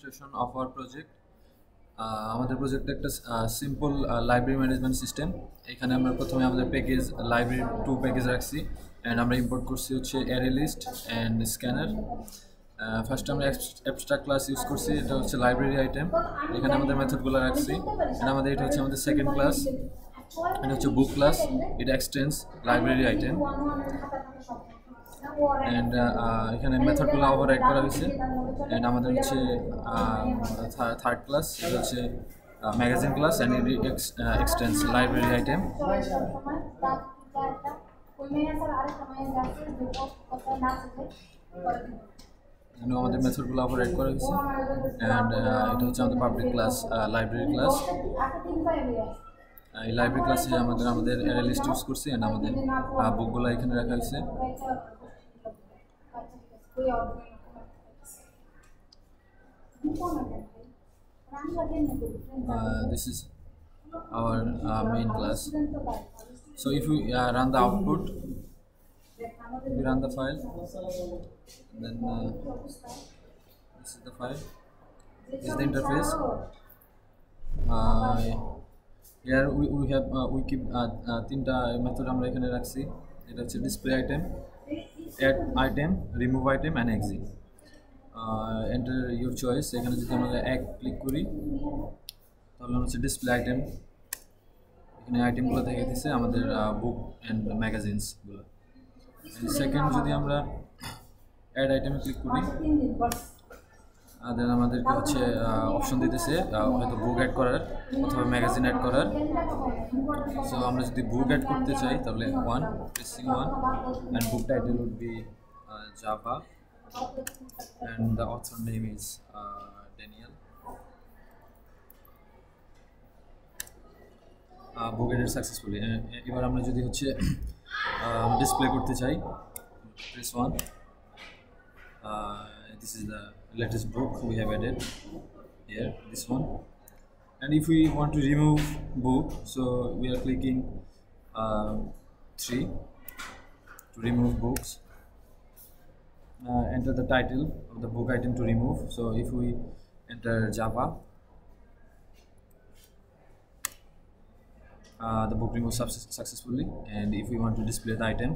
demonstration of our project. আমাদের প্রজেক্টে একটা সিম্পল লাইব্রেরি ম্যানেজমেন্ট সিস্টেম। এখানে আমরা প্রথমে আমাদের প্যাকেজ লাইব্রেরি 2 প্যাকেজ রাখছি অ্যান্ড আমরা ইম্পোর্ট করছি হচ্ছে array list and scanner. First আমরা অ্যাবস্ট্রাক্ট ক্লাস ইউজ করছি, এটা হচ্ছে লাইব্রেরি আইটেম। এখানে আমাদের মেথডগুলো রাখছি অ্যান্ড আমাদের এটা হচ্ছে আমাদের সেকেন্ড ক্লাস, এটা হচ্ছে বুক ক্লাস, এটা এক্সটেন্স লাইব্রেরি আইটেম অ্যান্ড এখানে মেথডগুলো ওভাররাইড করা হয়েছে। অ্যান্ড আমাদের হচ্ছে থার্ড ক্লাস, এটা হচ্ছে magazine class and এক্সটেন্স library item. এখানে আমাদের মেথডগুলো ওভাররাইড করা হয়েছে অ্যান্ড এটা হচ্ছে আমাদের পাবলিক ক্লাস লাইব্রেরি ক্লাস। এই লাইব্রেরি ক্লাসে আমাদের অ্যারে লিস্ট ইউজ করছি অ্যান্ড আমাদের বুকগুলো এখানে রাখা হয়েছে। This is our main class. So if we run the output, we run the file, then this is the file, this is the interface. Here we keep তিনটা method আমরা এখানে রাখছি। এটা হচ্ছে display item, add item, remove item and exit. Enter your choice. এখানে যদি আমরা এক ক্লিক করি তাহলে হচ্ছে ডিসপ্লে আইটেম, এখানে আইটেমগুলো দেখা দিচ্ছে আমাদের বুক অ্যান্ড ম্যাগাজিনসগুলো। সেকেন্ড যদি আমরা অ্যাড আইটেমে ক্লিক করি দেন আমাদেরকে হচ্ছে অপশন দিতেছে হয়তো বুক অ্যাড করার অথবা ম্যাগাজিন অ্যাড করার। সো আমরা যদি বুক অ্যাড করতে চাই তাহলে 1, pressing 1 and book title would be Java and the author name is Daniel. Book added successfully. এবার আমরা যদি হচ্ছে ডিসপ্লে করতে চাই, press 1. This is the latest book we have added here, this one. And if we want to remove book, so we are clicking 3 to remove books. Enter the title of the book item to remove. So if we enter Java, the book removes successfully. And if we want to display the item,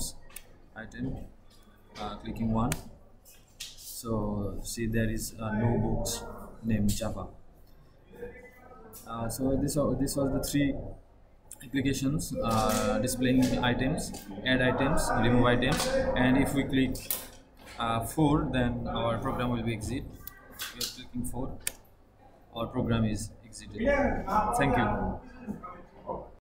clicking 1. So see there is no books named Java. So this was the 3 applications displaying items, add items, remove items, and if we click 4 then our program will be exit. We are clicking 4, our program is exited. Thank you.